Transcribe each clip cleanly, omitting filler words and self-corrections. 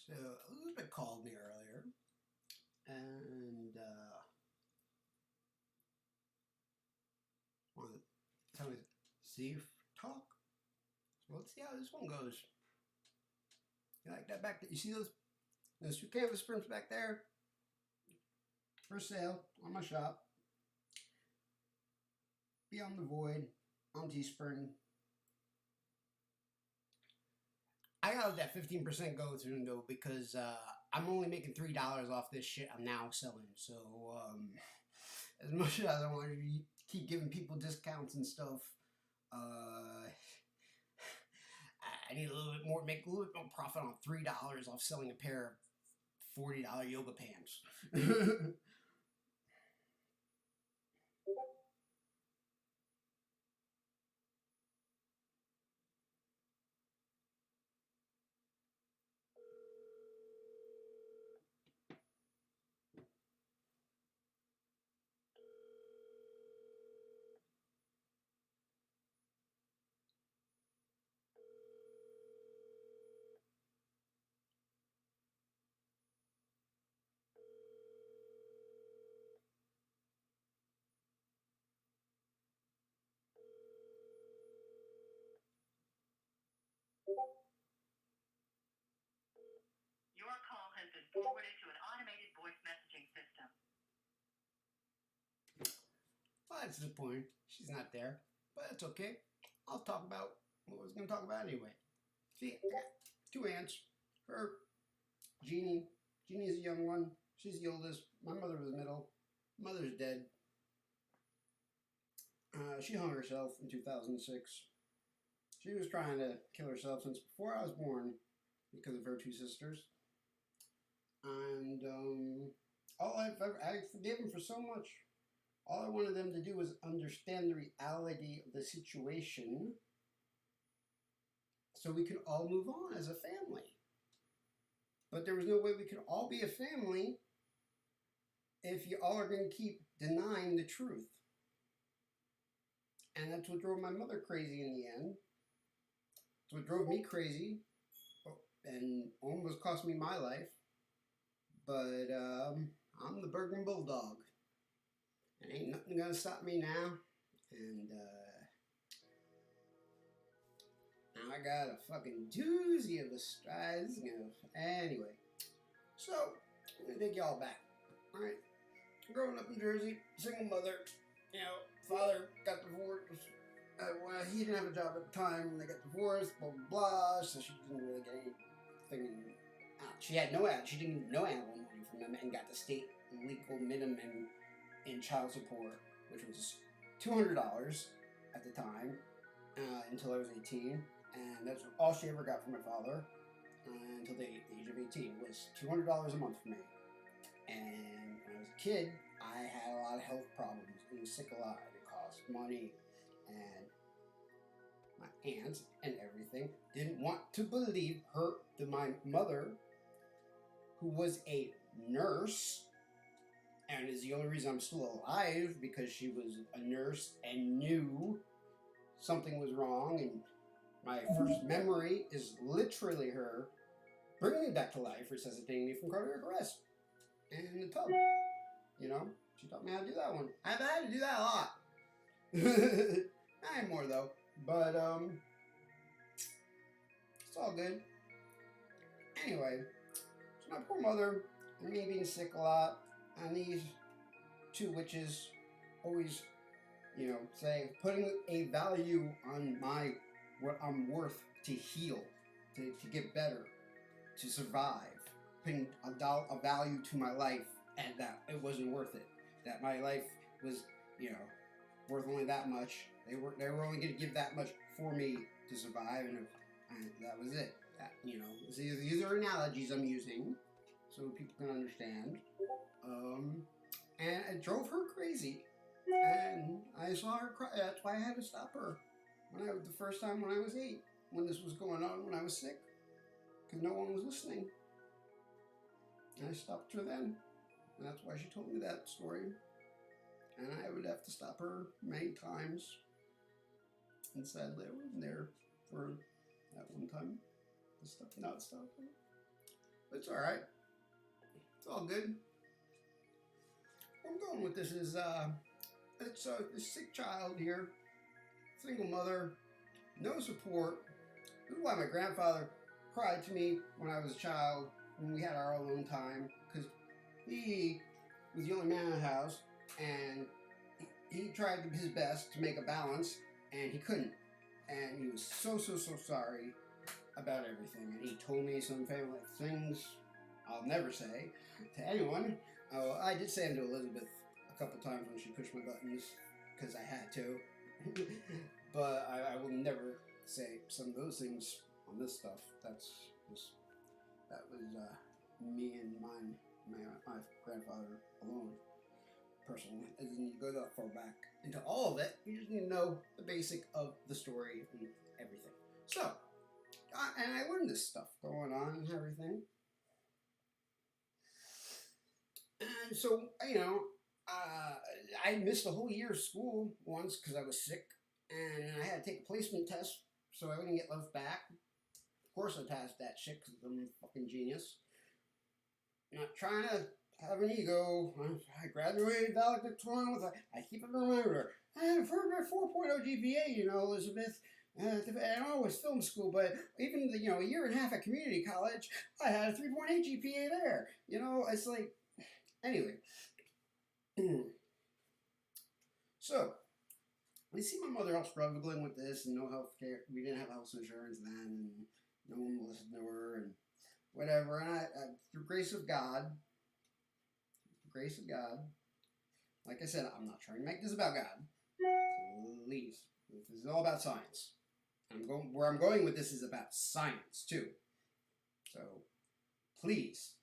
So Elizabeth called me earlier and wanted to tell me see if talk. So let's see how this one goes. You like that back there? You see those two canvas prints back there for sale on my shop? Beyond the Void on Teespring. I gotta let that 15% go through though because I'm only making $3 off this shit I'm now selling. So as much as I want to keep giving people discounts and stuff, I need a little bit more, make a little bit more profit on $3 off selling a pair of $40 yoga pants. Your call has been forwarded to an automated voice messaging system. Well, that's disappointing. She's not there, but that's okay. I'll talk about what I was going to talk about anyway. See, I got two aunts. Her, Jeannie. Jeannie's a young one. She's the oldest. My mother was middle. Mother's dead. She hung herself in 2006. She was trying to kill herself since before I was born because of her two sisters. And I forgive them for so much. All I wanted them to do was understand the reality of the situation so we could all move on as a family. But there was no way we could all be a family if you all are going to keep denying the truth. And that's what drove my mother crazy in the end. It's what drove me crazy and almost cost me my life. But I'm the Bergen Bulldog. And ain't nothing gonna stop me now. And now I got a fucking doozy of a stride. Anyway, so I'm gonna take y'all back. Alright. Growing up in Jersey, single mother, father got divorced. Well, he didn't have a job at the time when they got divorced, blah, blah, blah, so she didn't really get anything. She had she didn't get no alimony from him and got the state legal minimum in child support, which was $200 at the time, until I was 18. And that's all she ever got from my father until the age of 18 was $200 a month for me. And when I was a kid, I had a lot of health problems and was sick a lot. It cost money. And my aunts and everything didn't want to believe my mother, who was a nurse, and is the only reason I'm still alive because she was a nurse and knew something was wrong. And my first memory is literally her bringing me back to life, resuscitating me from cardiac arrest in the tub. She taught me how to do that one. I've had to do that a lot. Not anymore though, but it's all good. Anyway, so my poor mother and me being sick a lot, and these two witches always, putting a value on what I'm worth to heal, to get better, to survive, putting a value to my life, and that it wasn't worth it. That my life was, worth only that much. They were only going to give that much for me to survive, and that was it. These are analogies I'm using so people can understand. And it drove her crazy, and I saw her cry. That's why I had to stop her the first time when I was 8, when this was going on, when I was sick, because no one was listening. And I stopped her then, and that's why she told me that story. And I would have to stop her many times. And sadly, I wasn't there for that one time to not stop her. But it's all right. It's all good. Where I'm going with this is it's a sick child here, single mother, no support. This is why my grandfather cried to me when I was a child when we had our alone time, because he was the only man in the house, and he tried his best to make a balance, and he couldn't. And he was so sorry about everything. And he told me some family things I'll never say to anyone. Oh, I did say them to Elizabeth a couple times when she pushed my buttons because I had to. But I will never say some of those things on this stuff. That was me and my grandfather alone. Personally, it doesn't need to go that far back into all of it. You just need to know the basic of the story and everything. So, and I learned this stuff going on and everything. And so, I missed a whole year of school once because I was sick, and I had to take a placement test so I wouldn't get left back. Of course, I passed that shit because I'm a fucking genius. Not trying to have an ego. I graduated valedictorian with I keep it in reminder. I have heard my 4.0 GPA, Elizabeth. And I was film school, but even a year and a half at community college, I had a 3.8 GPA there. It's like, anyway. So, I see my mother all struggling with this and no health care. We didn't have health insurance then, and no one listened to her and whatever. And I through grace of God, like I said, I'm not trying to make this about God. Please, this is all about science. Where I'm going with this is about science too. So, please.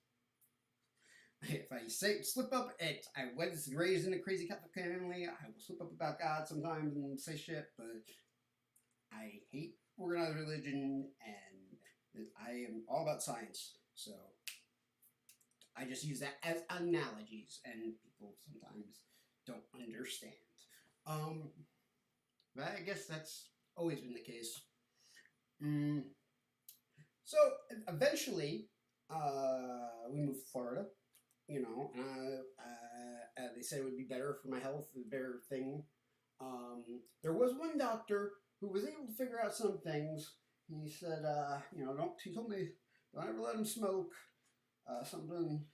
If I slip up, I was raised in a crazy Catholic family. I will slip up about God sometimes and say shit, but I hate organized religion and I am all about science. So I just use that as analogies, and people sometimes don't understand. But I guess that's always been the case. So eventually, we moved to Florida. They said it would be better for my health, a better thing. There was one doctor who was able to figure out some things. He said, he told me, don't ever let him smoke. Something,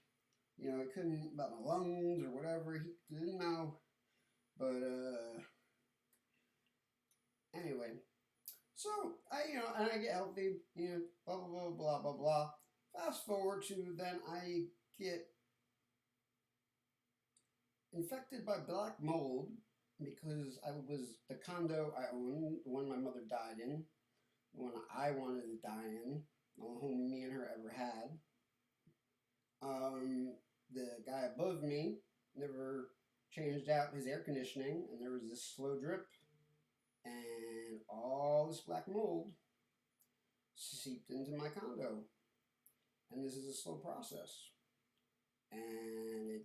it couldn't, about my lungs or whatever. He didn't know. But, anyway. So, and I get healthy, blah, blah, blah, blah, blah, blah. Fast forward to then I get infected by black mold because the condo I owned, the one my mother died in, the one I wanted to die in, the only home me and her ever had. The guy above me never changed out his air conditioning, and there was this slow drip, and all this black mold seeped into my condo. And this is a slow process. And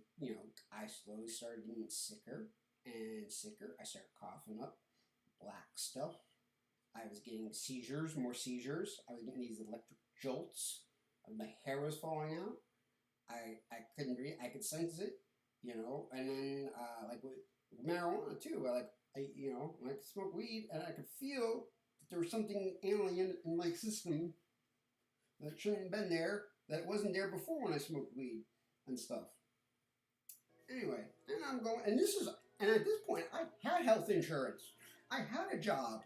I slowly started getting sicker and sicker. I started coughing up black stuff. I was getting more seizures. I was getting these electric jolts. My hair was falling out. I couldn't breathe. I could sense it, and then like with marijuana too. I could smoke weed and I could feel that there was something alien in my system that shouldn't have been there, that wasn't there before when I smoked weed and stuff. Anyway, and at this point, I had health insurance. I had a job.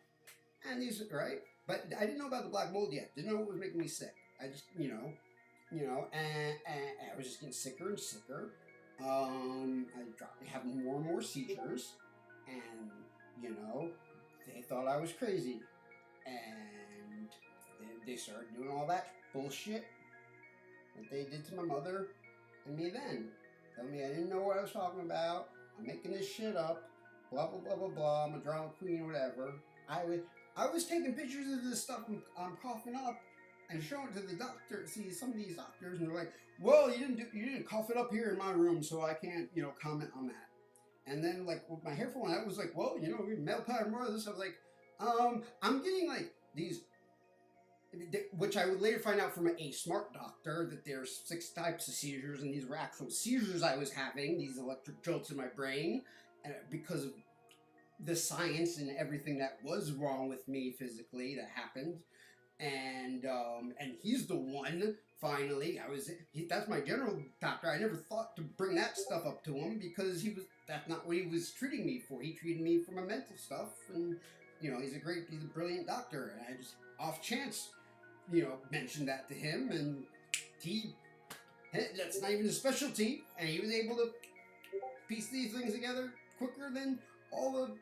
And right? But I didn't know about the black mold yet. Didn't know what was making me sick. I just, and I was just getting sicker and sicker. I dropped having more and more seizures. And, they thought I was crazy. And they started doing all that bullshit that they did to my mother and me then. Telling me I didn't know what I was talking about. I'm making this shit up. Blah, blah, blah, blah, blah. I'm a drama queen, whatever. I was taking pictures of this stuff I'm coughing up and showing it to the doctor. See, some of these doctors, and they're like, well, you didn't cough it up here in my room, so I can't, comment on that. And then, like, with my hair falling out, I was like, well, we male pattern more of this. I was like, I'm getting, like, these which I would later find out from a smart doctor that there's 6 types of seizures, and these were actual seizures I was having, these electric jolts in my brain, and because of the science and everything that was wrong with me physically that happened. And he's the one. Finally, that's my general doctor. I never thought to bring that stuff up to him because that's not what he was treating me for. He treated me for my mental stuff, and he's a brilliant doctor. And I just off chance, mentioned that to him, and that's not even his specialty, and he was able to piece these things together quicker than all the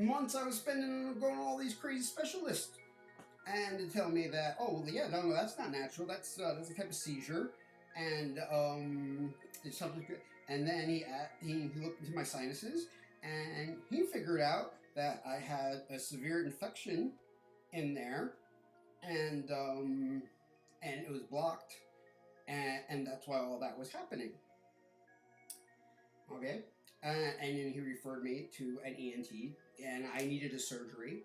months I was spending going to all these crazy specialists. And to tell me that, oh, well, yeah, no, that's not natural. That's a type of seizure, and it's something. And then he looked into my sinuses, and he figured out that I had a severe infection in there, and it was blocked, and that's why all that was happening. Okay, and then he referred me to an ENT, and I needed a surgery.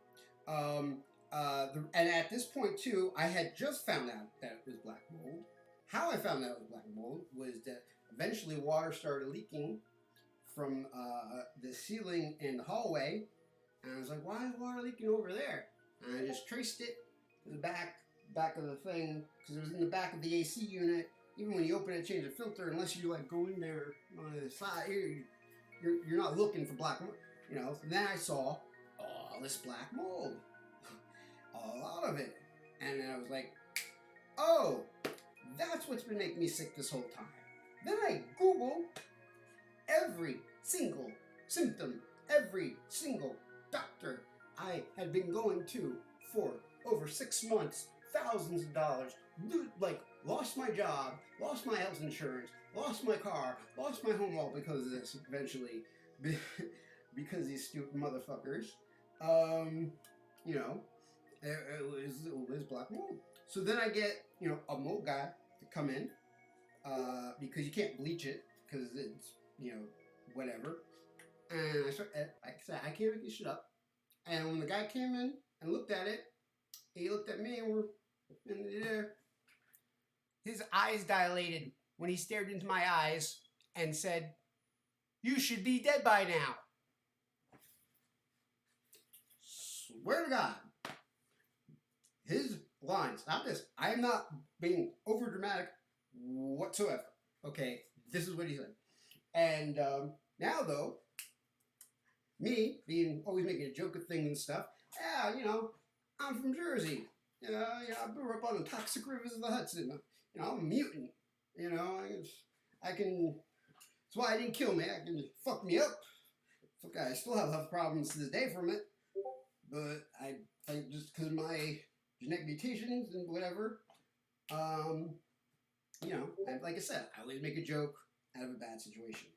And at this point too, I had just found out that it was black mold. How I found out it was black mold was that eventually water started leaking from the ceiling in the hallway, and I was like, "Why is water leaking over there?" And I just traced it to the back of the thing, because it was in the back of the AC unit. Even when you open it, change the filter, unless you like go in there on the side, you're not looking for black mold, And then I saw all this black mold. A lot of it. And then I was like, oh, that's what's been making me sick this whole time. Then I Googled every single symptom, every single doctor I had been going to for over 6 months, thousands of dollars, lost my job, lost my health insurance, lost my car, lost my home all because of this eventually, because of these stupid motherfuckers. It was black mold. So then I get, a mold guy to come in, because you can't bleach it, because it's, whatever. And I said, I can't make this shit up. And when the guy came in and looked at it, he looked at me, and we're in the air. His eyes dilated when he stared into my eyes and said, "You should be dead by now." Swear to God. His lines, not this. I am not being over dramatic whatsoever. Okay, this is what he said. And now, though, me being always making a joke of things and stuff. Yeah, I'm from Jersey. I grew up on the toxic rivers of the Hudson. I'm a mutant. I can. That's why it didn't kill me. I can fuck me up. I still have health problems to this day from it. But I think just because of my genetic mutations and whatever, like I said, I always make a joke out of a bad situation.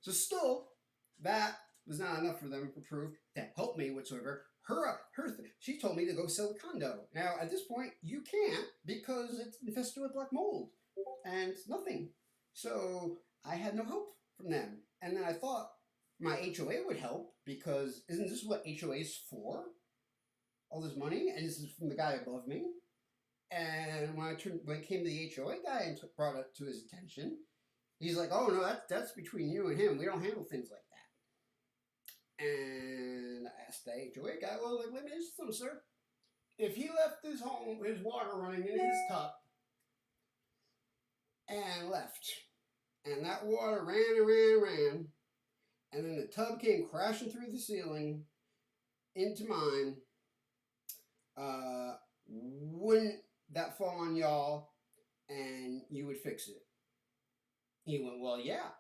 So still, that was not enough for them for proof to help me whatsoever. She told me to go sell the condo. Now, at this point, you can't because it's infested with black mold, and it's nothing. So I had no help from them. And then I thought my HOA would help, because isn't this what HOA is for? All this money, and this is from the guy above me. And when it came to the HOA guy and brought it to his attention, he's like, "Oh no, that's between you and him. We don't handle things like that." And I asked the HOA guy, "Well, let me ask you something, sir. If he left his home, his water running in his tub, and left, and that water ran, and then the tub came crashing through the ceiling into mine, wouldn't that fall on y'all and you would fix it?" He went, "Well, yeah."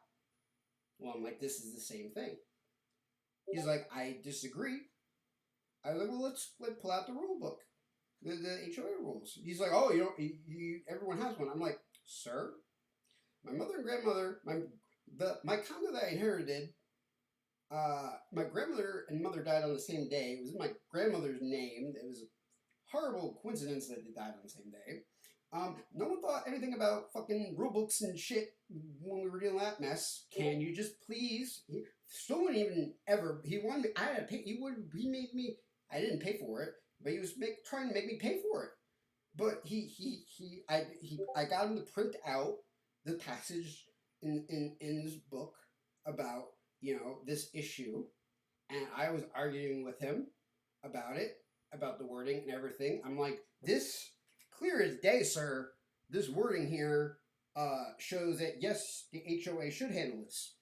Well, I'm like, this is the same thing. He's like, "I disagree." I was like, "Well, let's pull out the rule book, the HOA rules." He's like, "Oh, everyone has one." I'm like, "Sir, my mother and grandmother, my condo that I inherited, my grandmother and mother died on the same day. It was in my grandmother's name. It was a horrible coincidence that they died on the same day. No one thought anything about fucking rule books and shit when we were dealing with that mess. Can you just please?" He wanted me, I had to pay, he made me, I didn't pay for it, but he was trying to make me pay for it. But I got him to print out the passage in this book about, this issue, and I was arguing with him about it, about the wording and everything. I'm like, this, clear as day, sir. This wording here shows that yes, the HOA should handle this.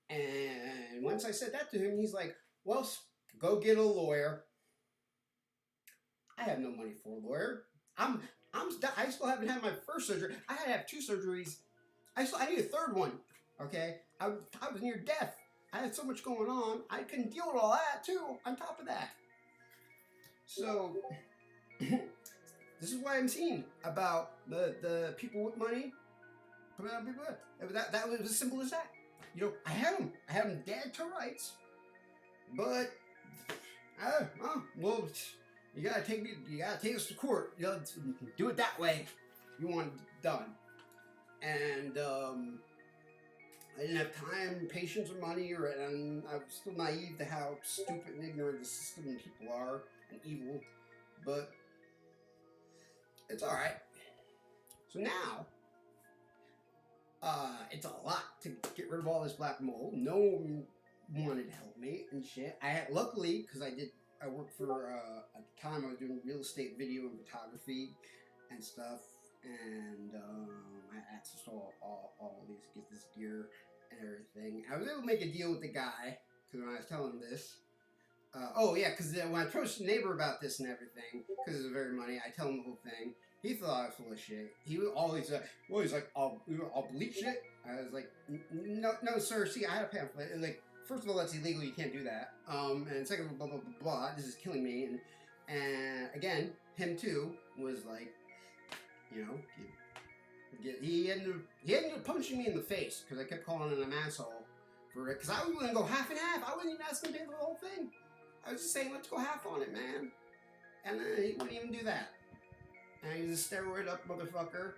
And once I said that to him, he's like, well, go get a lawyer. I have no money for a lawyer. I still haven't had my first surgery. I had to have 2 surgeries. I need a third one. Okay, I was near death. I had so much going on. I couldn't deal with all that too. On top of that, so this is why I'm seeing about the people with money coming out of people with. That was as simple as that. I had them dead to rights, but well, you gotta take us to court. Do it that way. You want it done, and I didn't have time, patience, or money, and I was still naive to how stupid and ignorant the system and people are and evil, but it's all right. So now, it's a lot to get rid of all this black mold. No one wanted to help me and shit. Luckily, because I worked for, at the time I was doing real estate video and photography and stuff, and I had access to all these, get this gear and everything. I was able to make a deal with the guy, because when I was telling him this, because when I approached the neighbor about this and everything, because it's very money, I tell him the whole thing. He thought I was full of shit. He was always he's like, I'll bleach it. I was like, no, sir. See, I had a pamphlet. And like, first of all, that's illegal. You can't do that. And second of all, blah, blah, blah, blah. This is killing me. And again, him too was like, he ended up punching me in the face because I kept calling him an asshole for it. Because I was going to go half and half. I wasn't even asking him to pay for the whole thing. I was just saying, let's go half on it, man. And then he wouldn't even do that. And he's a steroid up motherfucker.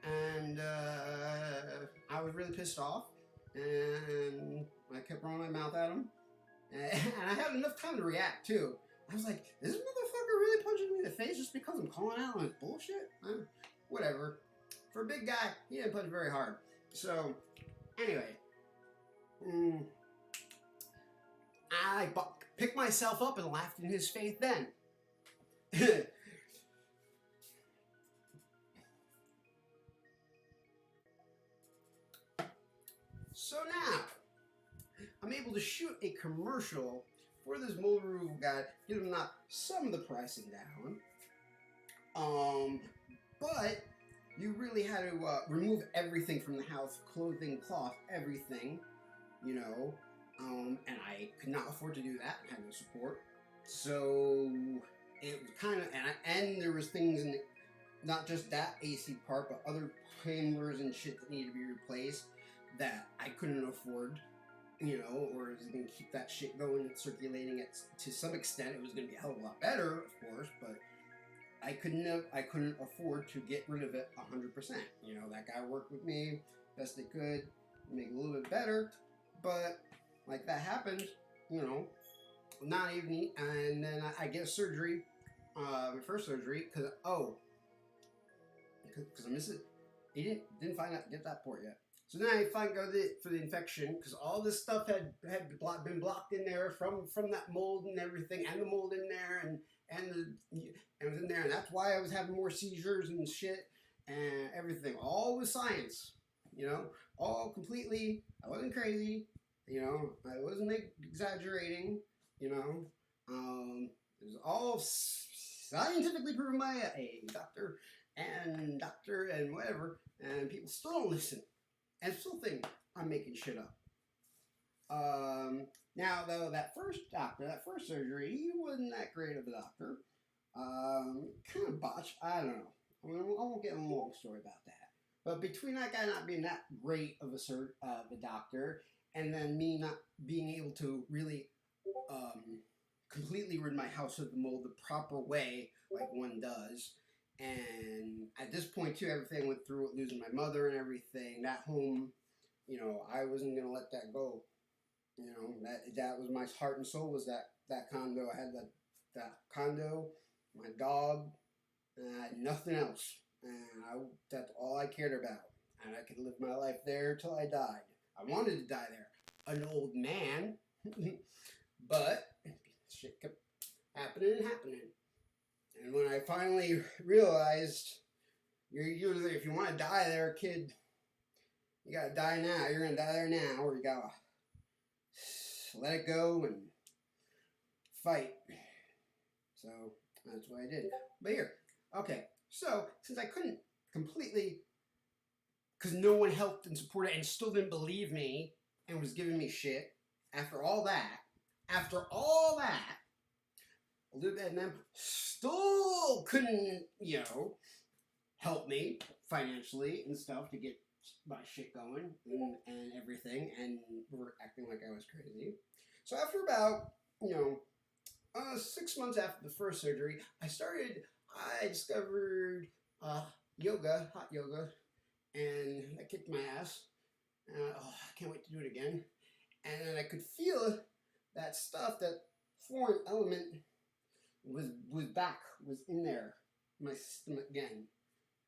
And I was really pissed off. And I kept running my mouth at him. And I had enough time to react, too. I was like, is this motherfucker really punching me in the face just because I'm calling out on his bullshit? Whatever. For a big guy, he didn't punch very hard. So, anyway. I picked myself up and laughed in his face then. So now, I'm able to shoot a commercial for this mold removal guy, get him knock some of the pricing down. But you really had to remove everything from the house, clothing, cloth, everything, and I could not afford to do that. I had no support. So it was kind of, and there was things in not just that AC part, but other handlers and shit that needed to be replaced that I couldn't afford, or is going to keep that shit going and circulating it to some extent. It was going to be a hell of a lot better, of course, but I couldn't afford to get rid of it 100%. That guy worked with me best they could, make it a little bit better, but like that happened, not even, and then I get a surgery, my first surgery, because I missed it. He didn't get that port yet. So then I finally go for the infection, because all this stuff had been blocked in there from that mold and everything, and the mold in there, and it was in there, and that's why I was having more seizures and shit and everything. All with science, all completely. I wasn't crazy, I wasn't exaggerating, it was all scientifically proven by a doctor and whatever, and people still don't listen. And still think I'm making shit up. Now, though, that first surgery, he wasn't that great of a doctor. Kind of botched. I don't know. I won't get in a long story about that. But between that guy not being that great of a doctor, and then me not being able to really completely rid my house of the mold the proper way, like one does. And at this point, too, everything went through it, losing my mother and everything. That home, I wasn't going to let that go. That was my heart and soul, was that condo. I had that condo, my dog, nothing else. And that's all I cared about. And I could live my life there till I died. I wanted to die there. An old man. But shit kept happening and happening. And when I finally realized, if you want to die there, kid, you gotta die now. You're gonna die there now, or you gotta let it go and fight. So that's what I did. But here, okay. So since I couldn't completely, because no one helped and supported and still didn't believe me and was giving me shit after all that, a little bit of them still couldn't, help me financially and stuff to get my shit going and everything, and were acting like I was crazy. So after about, 6 months after the first surgery, I discovered yoga, hot yoga, and I kicked my ass. I can't wait to do it again. And then I could feel that stuff, that foreign element was in there, my system again.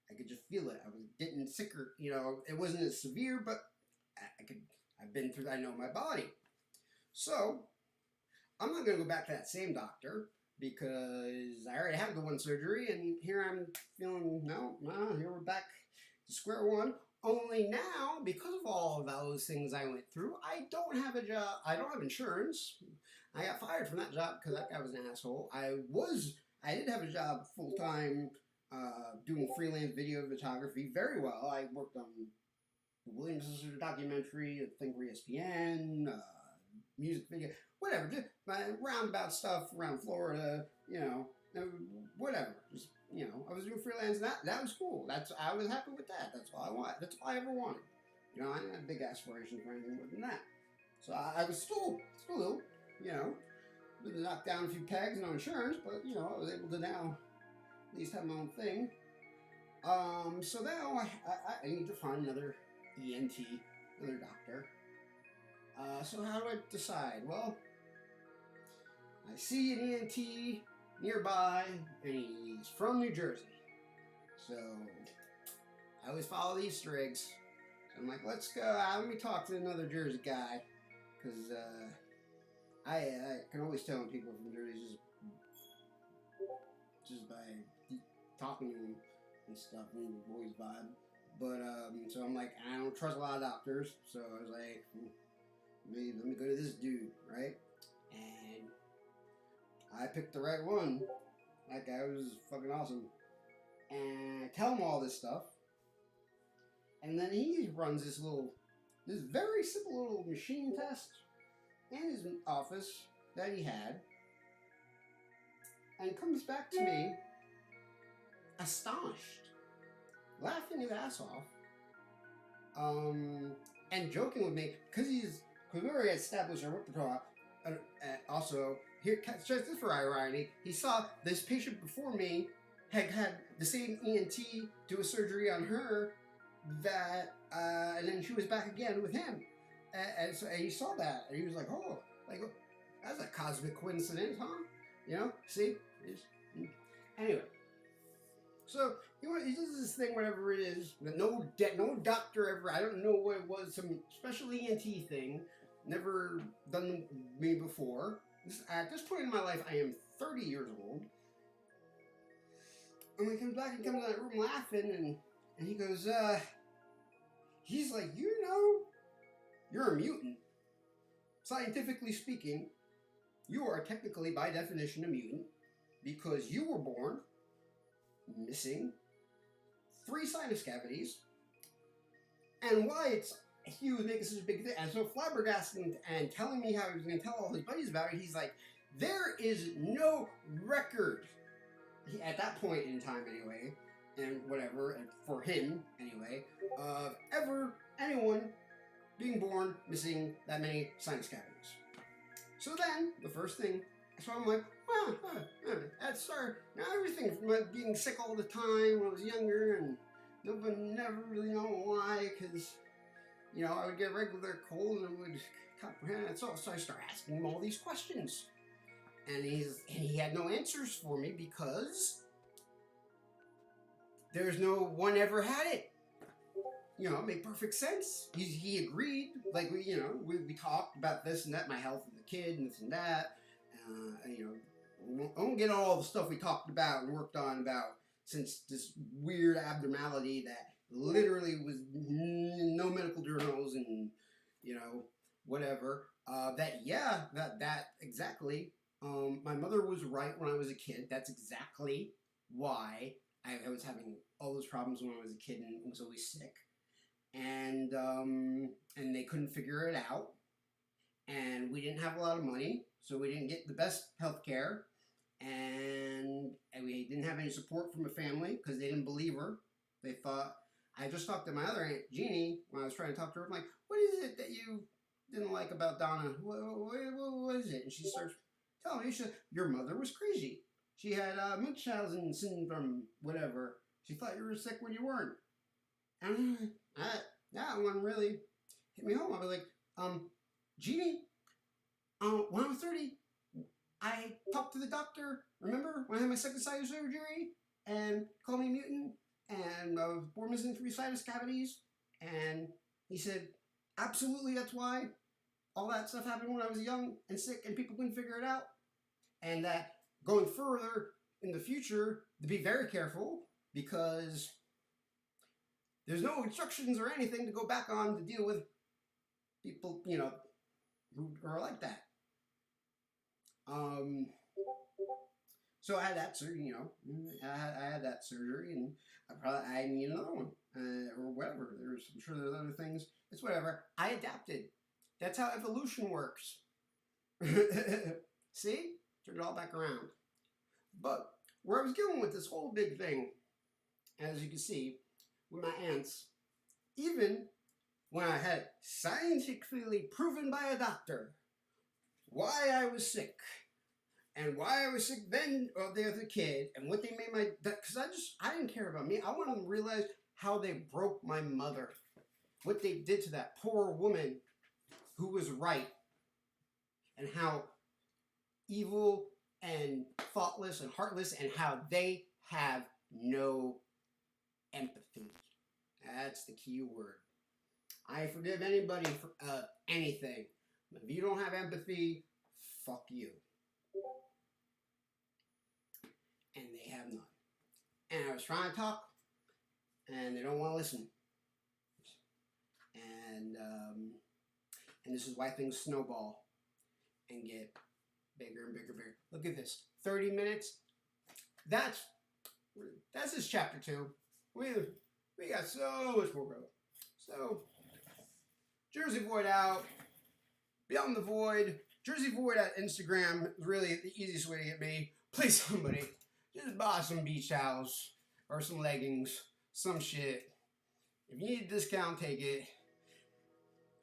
I could just feel it. I was getting sicker. It wasn't as severe, but I've been through. I know my body. So I'm not going to go back to that same doctor because I already had the one surgery, and here I'm feeling no. Here we're back to square one. Only now, because of all of those things I went through, I don't have a job. I don't have insurance. I got fired from that job because that guy was an asshole. I did have a job full time. Doing freelance video photography very well. I worked on the Williams Sisters documentary, I think for ESPN, music video, whatever, just roundabout stuff around Florida, whatever. Just, I was doing freelance, and that was cool. I was happy with that. That's all I want. That's all I ever wanted. I didn't have big aspirations for anything more than that. So I was still little, knocked down a few pegs, no insurance, but I was able to now at least have my own thing. So now I need to find another ENT, another doctor. So how do I decide? Well, I see an ENT nearby, and he's from New Jersey. So I always follow the Easter eggs. So I'm like, let's go. Let me talk to another Jersey guy, because I can always tell when people from Jersey just by talking to him and stuff, and boys vibe. But so I'm like, I don't trust a lot of doctors, so I was like, maybe let me go to this dude, right? And I picked the right one. That guy was fucking awesome. And I tell him all this stuff, and then he runs this very simple little machine test in his office that he had, and comes back to me astonished, laughing his ass off, and joking with me because we already established our repertoire. Also, here, just for irony, he saw this patient before me had the same ENT do a surgery on her and then she was back again with him, and so he saw that, and he was like, oh, that's a cosmic coincidence, huh? See, anyway. So he does this thing, whatever it is, that no doctor ever. I don't know what it was. Some special ENT thing, never done me before. At this point in my life, I am 30 years old. And when he comes back, he comes in that room laughing, and he goes, he's like, you're a mutant. Scientifically speaking, you are technically, by definition, a mutant because you were born missing 3 sinus cavities, and why he was making such a big thing, and so flabbergasted and telling me how he was going to tell all his buddies about it. He's like, there is no record, at that point in time anyway, and whatever, and for him anyway, of ever anyone being born missing that many sinus cavities. So then, the first thing, so I'm like, that's now everything from being sick all the time when I was younger, and nobody never really know why, because, I would get a regular cold and it would comprehend it. So I start asking him all these questions. And he had no answers for me because there's no one ever had it. You know, it made perfect sense. He agreed. Like, we talked about this and that, my health as a kid and this and that. I won't get on all the stuff we talked about and worked on about since this weird abnormality that literally was no medical journals and, whatever. That exactly. My mother was right when I was a kid. That's exactly why I was having all those problems when I was a kid and was always sick. And they couldn't figure it out. And we didn't have a lot of money, so we didn't get the best health care. And we didn't have any support from a family because they didn't believe her. They thought, I just talked to my other aunt, Jeannie, when I was trying to talk to her. I'm like, what is it that you didn't like about Donna? What is it? And she starts telling me, your mother was crazy. She had Munchausen syndrome, whatever. She thought you were sick when you weren't. And that one really hit me home. I was like, Jeannie, when I was 30, I talked to the doctor, remember, when I had my second sinus surgery, and called me mutant, and I was born missing 3 sinus cavities, and he said, absolutely, that's why all that stuff happened when I was young and sick, and people couldn't figure it out, and that going further in the future, to be very careful, because there's no instructions or anything to go back on to deal with people, who are like that. So I had that surgery, I had that surgery, and I need another one, or whatever. I'm sure there's other things. It's whatever. I adapted. That's how evolution works. See? Turned it all back around. But where I was going with this whole big thing, as you can see, with my aunts, even when I had scientifically proven by a doctor why I was sick, and why I was sick then or the other kid, and what they made because I didn't care about me. I wanted them to realize how they broke my mother, what they did to that poor woman who was right, and how evil and thoughtless and heartless, and how they have no empathy. That's the key word. I forgive anybody for anything. If you don't have empathy, fuck you. And they have none. And I was trying to talk, and they don't want to listen. And this is why things snowball and get bigger and bigger and bigger. Look at this. 30 minutes. That's just chapter 2. We got so much more, brother. So, Jersey Void out. Beyond the Void. Jersey Void at Instagram is really the easiest way to get me. Please, somebody, just buy some beach towels or some leggings, some shit. If you need a discount, take it.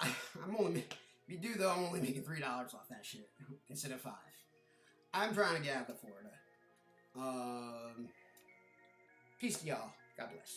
If you do though, I'm only making $3 off that shit instead of $5. I'm trying to get out to Florida. Peace to y'all. God bless.